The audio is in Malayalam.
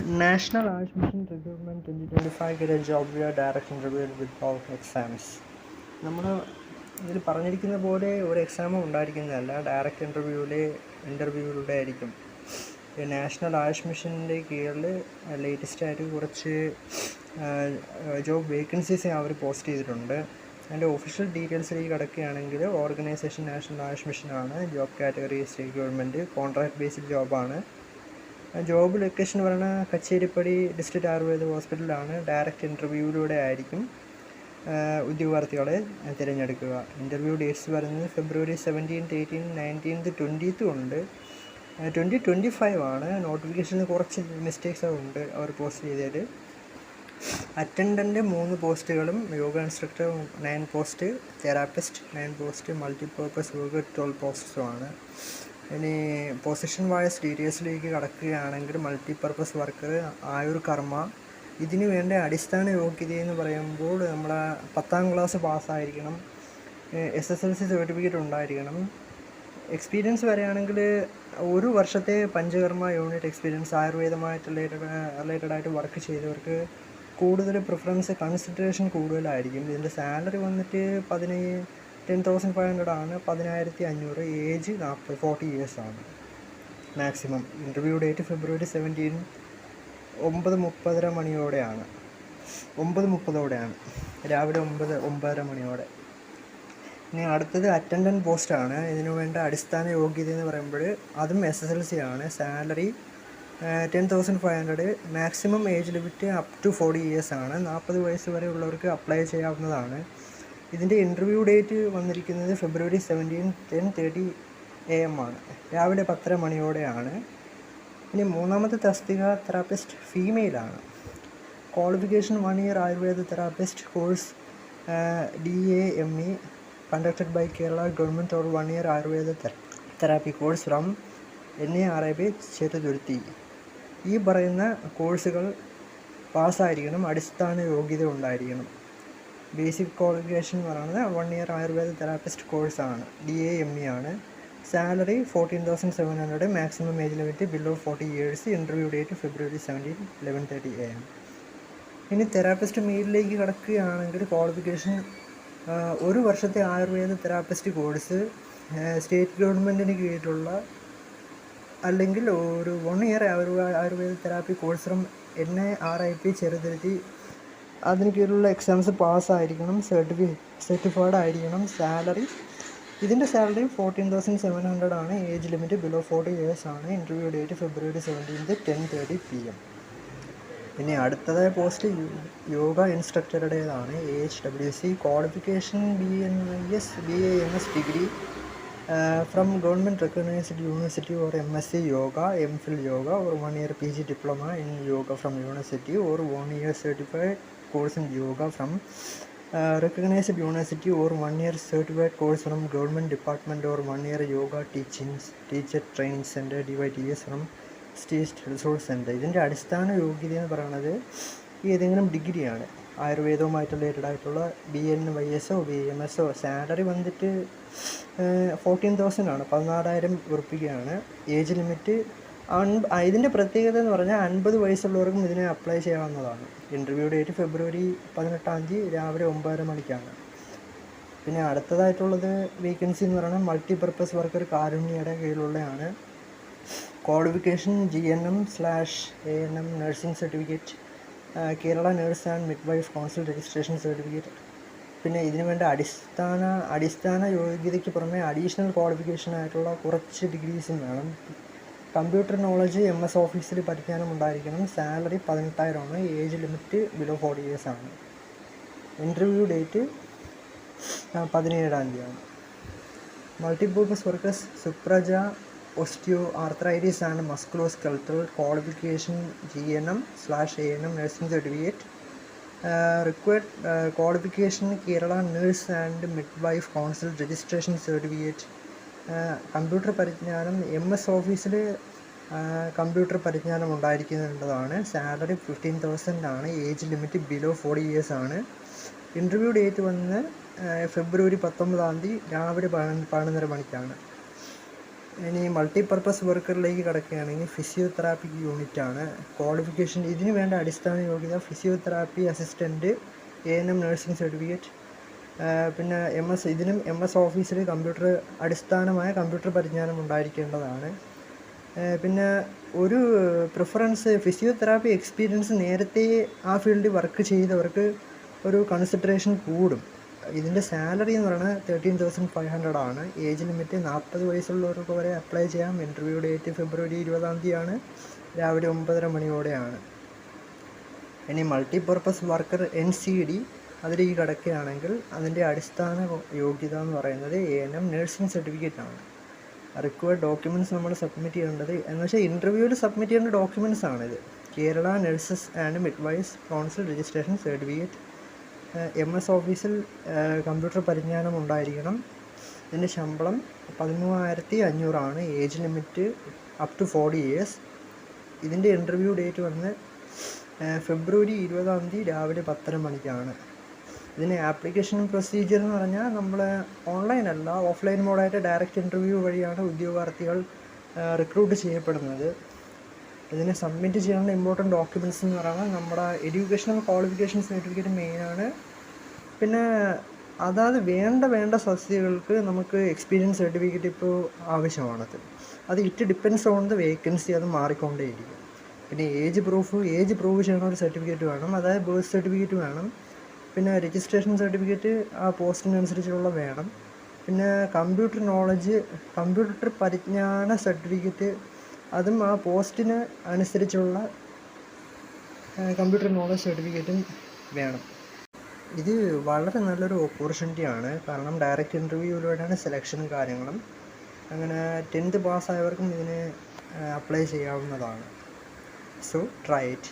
National Arts Mission Recruitment 2025 job via direct interview without exams. നമ്മൾ ഇതിൽ പറഞ്ഞിരിക്കുന്ന പോലെ ഒരു എക്സാമും ഉണ്ടായിരിക്കുന്നതല്ല, ഡയറക്റ്റ് ഇൻ്റർവ്യൂവിലൂടെ ആയിരിക്കും. നാഷണൽ ആയുഷ് മിഷൻ്റെ കീഴിൽ ലേറ്റസ്റ്റ് ആയിട്ട് കുറച്ച് ജോബ് വേക്കൻസീസ് അവർ പോസ്റ്റ് ചെയ്തിട്ടുണ്ട്. അതിൻ്റെ ഒഫീഷ്യൽ ഡീറ്റെയിൽസിലേക്ക് കിടക്കുകയാണെങ്കിൽ, ഓർഗനൈസേഷൻ നാഷണൽ ആയുഷ് മിഷനാണ്. Job category state government, contract based ജോബാണ്. ജോബ് ലൊക്കേഷൻ പറയുന്നത് കച്ചേരിപ്പടി ഡിസ്ട്രിക്റ്റ് ആയുർവേദ ഹോസ്പിറ്റലാണ്. ഡയറക്റ്റ് ഇൻ്റർവ്യൂവിലൂടെ ആയിരിക്കും ഉദ്യോഗാർത്ഥികളെ തിരഞ്ഞെടുക്കുക. ഇൻ്റർവ്യൂ ഡേറ്റ്സ് പറയുന്നത് ഫെബ്രുവരി 17th, 18th, 19th, 20th ഉണ്ട്. 2025 ആണ്. നോട്ടിഫിക്കേഷനിൽ കുറച്ച് മിസ്റ്റേക്സ് ഉണ്ട് അവർ പോസ്റ്റ് ചെയ്തതിൽ. അറ്റൻഡൻ്റ് 3 പോസ്റ്റുകളും, yoga instructor 9 post, therapist 9 post, multipurpose worker 12 പോസ്റ്റുമാണ്. ഇനി പൊസിഷൻ വൈസ് ഡീറ്റെയിൽസിലേക്ക് കടക്കുകയാണെങ്കിൽ, മൾട്ടിപർപ്പസ് വർക്കർ ആയുർ കർമ്മ. ഇതിന് വേണ്ട അടിസ്ഥാന യോഗ്യതയെന്ന് പറയുമ്പോൾ നമ്മൾ 10ാം ക്ലാസ് പാസ്സായിരിക്കണം, SSLC സർട്ടിഫിക്കറ്റ് ഉണ്ടായിരിക്കണം. എക്സ്പീരിയൻസ് വരികയാണെങ്കിൽ 1 വർഷത്തെ പഞ്ചകർമ്മ യൂണിറ്റ് എക്സ്പീരിയൻസ്, ആയുർവേദമായിട്ട് റിലേറ്റഡായിട്ട് വർക്ക് ചെയ്തവർക്ക് കൂടുതൽ പ്രിഫറൻസ്, കൺസിഡറേഷൻ കൂടുതലായിരിക്കും. ഇതിൻ്റെ സാലറി വന്നിട്ട് 10,500 ആണ്. 10,500. ഏജ് 40 ഇയേഴ്സ് ആണ് മാക്സിമം. ഇൻ്റർവ്യൂ ഡേറ്റ് ഫെബ്രുവരി 17, 9:30 മണിയോടെയാണ്. 9:30 രാവിലെ 9:30 മണിയോടെ. ഇനി അടുത്തത് അറ്റൻഡൻറ്റ് പോസ്റ്റാണ്. ഇതിനു വേണ്ട അടിസ്ഥാന യോഗ്യത എന്ന് പറയുമ്പോൾ അതും SSLC ആണ്. Salary 10,500. Maximum age limit up to 40 years ആണ്. 40 വയസ്സ് വരെ ഉള്ളവർക്ക് അപ്ലൈ ചെയ്യാവുന്നതാണ്. ഇതിൻ്റെ ഇൻ്റർവ്യൂ ഡേറ്റ് വന്നിരിക്കുന്നത് ഫെബ്രുവരി 17, 10:30 AM ആണ്. രാവിലെ 10:30 മണിയോടെയാണ്. ഇനി മൂന്നാമത്തെ തസ്തിക തെറാപ്പിസ്റ്റ് ഫീമെയിലാണ്. Qualification 1 year Ayurveda therapist course DAME conducted by Kerala government, or 1 year Ayurveda therapy course from NARIB Cheruthuruthy. ഈ പറയുന്ന കോഴ്സുകൾ പാസ്സായിരിക്കണം. അടിസ്ഥാന യോഗ്യത ഉണ്ടായിരിക്കണം. ബേസിക് ക്വാളിഫിക്കേഷൻ എന്ന് പറയുന്നത് 1 year ആയുർവേദ തെറാപ്പിസ്റ്റ് കോഴ്സാണ്. DAME ആണ്. Salary 14,700. Maximum age limit below 40 years. Interview date February 17, 11:30 AM. ഇനി തെറാപ്പിസ്റ്റ് മെയിലിലേക്ക് കിടക്കുകയാണെങ്കിൽ, ക്വാളിഫിക്കേഷൻ 1 വർഷത്തെ ആയുർവേദ തെറാപ്പിസ്റ്റ് കോഴ്സ് സ്റ്റേറ്റ് ഗവൺമെൻറ്റിന് കീഴിലുള്ള, അല്ലെങ്കിൽ ഒരു 1 year Ayurveda therapy course from NARIB Cheruthuruthy, അതിന് കീഴിലുള്ള എക്സാംസ് പാസ്സായിരിക്കണം. സർട്ടിഫൈഡ് ആയിരിക്കണം. ഇതിൻ്റെ സാലറി 14,700 ആണ്. ഏജ് ലിമിറ്റ് ബിലോ 40 ഇയേഴ്സ് ആണ്. Interview date February 17, 10:30 PM. ഇനി അടുത്തതായ പോസ്റ്റ് യോഗ ഇൻസ്ട്രക്ടറുടേതാണ്. AHWC. Qualification BAMS degree from government recognised university, or MSc yoga, MPhil yoga, or 1 year PG diploma in yoga from university, or 1 year certified course in yoga from recognized university, or 1 year certified course from government department, or 1 year yoga teacher training center DYTS from state resource center. ഇതിൻ്റെ അടിസ്ഥാന യോഗ്യത എന്ന് പറയുന്നത് ഏതെങ്കിലും ഡിഗ്രിയാണ്. ആയുർവേദവുമായിട്ട് റിലേറ്റഡ് ആയിട്ടുള്ള BNYSO BMSO. സാലറി വന്നിട്ട് 14,000 ആണ്. 14,000 ഉറുപ്പികയാണ്. ഏജ് ലിമിറ്റ് ഇതിൻ്റെ പ്രത്യേകത എന്ന് പറഞ്ഞാൽ 50 വയസ്സുള്ളവർക്കും ഇതിനെ അപ്ലൈ ചെയ്യാവുന്നതാണ്. ഇൻ്റർവ്യൂ ഡേറ്റ് ഫെബ്രുവരി 18 രാവിലെ 9:30 മണിക്കാണ്. പിന്നെ അടുത്തതായിട്ടുള്ളത് വേക്കൻസി എന്ന് പറയുന്നത് മൾട്ടിപർപ്പസ് വർക്കർ കാരുണ്യയുടെ കീഴിലുള്ളതാണ്. Qualification GNM/ANM nursing certificate, Kerala nurse and midwife council registration certificate. പിന്നെ ഇതിനു വേണ്ട അടിസ്ഥാന യോഗ്യതയ്ക്ക് പുറമെ അഡീഷണൽ ക്വാളിഫിക്കേഷൻ ആയിട്ടുള്ള കുറച്ച് ഡിഗ്രീസും വേണം. കമ്പ്യൂട്ടർ നോളജ്, MS ഓഫീസിൽ പരിജ്ഞാനം ഉണ്ടായിരിക്കണം. സാലറി 18,000 ആണ്. ഏജ് ലിമിറ്റ് ബിലോ 40 ഇയേഴ്സ് ആണ്. ഇൻ്റർവ്യൂ ഡേറ്റ് 17 ആണ്. Multipurpose workers Supraja, osteoarthritis and musculoskeletal. Qualification GNM/ANM nursing certificate. Required qualification Kerala nurse and midwife council registration certificate. Computer പരിജ്ഞാനം, MS ഓഫീസിൽ കമ്പ്യൂട്ടർ പരിജ്ഞാനം ഉണ്ടായിരിക്കേണ്ടതാണ്. സാലറി 15,000 ആണ്. ഏജ് ലിമിറ്റ് ബിലോ 40 ഇയേഴ്സ് ആണ്. ഇൻ്റർവ്യൂ ഡേറ്റ് വന്ന് ഫെബ്രുവരി 19 രാവിലെ 11:30 മണിക്കാണ്. ഇനി മൾട്ടിപർപ്പസ് വർക്കറിലേക്ക് കിടക്കുകയാണെങ്കിൽ ഫിസിയോതെറാപ്പി യൂണിറ്റാണ് ക്വാളിഫിക്കേഷൻ. ഇതിന് വേണ്ട അടിസ്ഥാന യോഗ്യത physiotherapy assistant, ANM nursing certificate, പിന്നെ ഇതിനും MS ഓഫീസിൽ അടിസ്ഥാനമായ കമ്പ്യൂട്ടർ പരിജ്ഞാനം ഉണ്ടായിരിക്കേണ്ടതാണ്. പിന്നെ ഒരു പ്രിഫറൻസ് ഫിസിയോതെറാപ്പി എക്സ്പീരിയൻസ് നേരത്തെ ആ ഫീൽഡിൽ വർക്ക് ചെയ്തവർക്ക് ഒരു കൺസിഡറേഷൻ കൂടും. ഇതിൻ്റെ സാലറി എന്ന് പറയുന്നത് 13,500 ആണ്. ഏജ് ലിമിറ്റ് 40 വയസ്സുള്ളവർക്ക് വരെ അപ്ലൈ ചെയ്യാം. ഇൻ്റർവ്യൂ ഡേറ്റ് ഫെബ്രുവരി 20 രാവിലെ 9:30 മണിയോടെയാണ്. ഇനി മൾട്ടിപർപ്പസ് വർക്കർ NCD അതിലേക്ക് കിടക്കുകയാണെങ്കിൽ അതിൻ്റെ അടിസ്ഥാന യോഗ്യത എന്ന് പറയുന്നത് ANM നഴ്സിംഗ് സർട്ടിഫിക്കറ്റ് ആണ്. റിക്വയർഡ് ഡോക്യുമെൻറ്റ്സ് നമ്മൾ സബ്മിറ്റ് ചെയ്യേണ്ടത് എന്ന് വെച്ചാൽ ഇൻ്റർവ്യൂവിൽ സബ്മിറ്റ് ചെയ്യേണ്ട ഡോക്യുമെൻറ്റ്സ് ആണിത്. Kerala nurses and midwives council registration certificate, MS ഓഫീസിൽ കമ്പ്യൂട്ടർ പരിജ്ഞാനം ഉണ്ടായിരിക്കണം. ഇതിൻ്റെ ശമ്പളം 13,500 ആണ്. Age limit up to 40 years. ഇതിൻ്റെ ഇൻ്റർവ്യൂ ഡേറ്റ് വന്ന് ഫെബ്രുവരി 20 രാവിലെ 10:30 മണിക്കാണ്. ഇതിന് ആപ്ലിക്കേഷൻ പ്രൊസീജിയർ എന്ന് പറഞ്ഞാൽ നമ്മൾ ഓൺലൈൻ അല്ല, ഓഫ്ലൈൻ മോഡായിട്ട് ഡയറക്റ്റ് ഇൻ്റർവ്യൂ വഴിയാണ് ഉദ്യോഗാർത്ഥികൾ റിക്രൂട്ട് ചെയ്യപ്പെടുന്നത്. ഇതിന് സബ്മിറ്റ് ചെയ്യാനുള്ള ഇമ്പോർട്ടൻറ്റ് ഡോക്യുമെൻറ്റ്സ് എന്ന് പറയുന്നത് നമ്മുടെ എഡ്യൂക്കേഷണൽ ക്വാളിഫിക്കേഷൻ സർട്ടിഫിക്കറ്റ് മെയിനാണ്. പിന്നെ അതായത് വേണ്ട സബ്സിഡികൾക്ക് നമുക്ക് എക്സ്പീരിയൻസ് സർട്ടിഫിക്കറ്റ് ഇപ്പോൾ ആവശ്യമാണത്. It depends on the vacancy, അത് മാറിക്കൊണ്ടേയിരിക്കും. പിന്നെ ഏജ് പ്രൂവ് ചെയ്യണ ഒരു സർട്ടിഫിക്കറ്റ് വേണം, അതായത് ബർത്ത് സർട്ടിഫിക്കറ്റ് വേണം. പിന്നെ രജിസ്ട്രേഷൻ സർട്ടിഫിക്കറ്റ് ആ പോസ്റ്റിനനുസരിച്ചുള്ള വേണം. പിന്നെ കമ്പ്യൂട്ടർ പരിജ്ഞാന സർട്ടിഫിക്കറ്റ്, അതും ആ പോസ്റ്റിന് അനുസരിച്ചുള്ള കമ്പ്യൂട്ടർ നോളജ് സർട്ടിഫിക്കറ്റും വേണം. ഇത് വളരെ നല്ലൊരു ഓപ്പർച്യൂണിറ്റിയാണ്, കാരണം ഡയറക്റ്റ് ഇൻ്റർവ്യൂവിലൂടെയാണ് സെലക്ഷനും കാര്യങ്ങളും. അങ്ങനെ 10th പാസ്സായവർക്കും ഇതിന് അപ്ലൈ ചെയ്യാവുന്നതാണ്. So try it.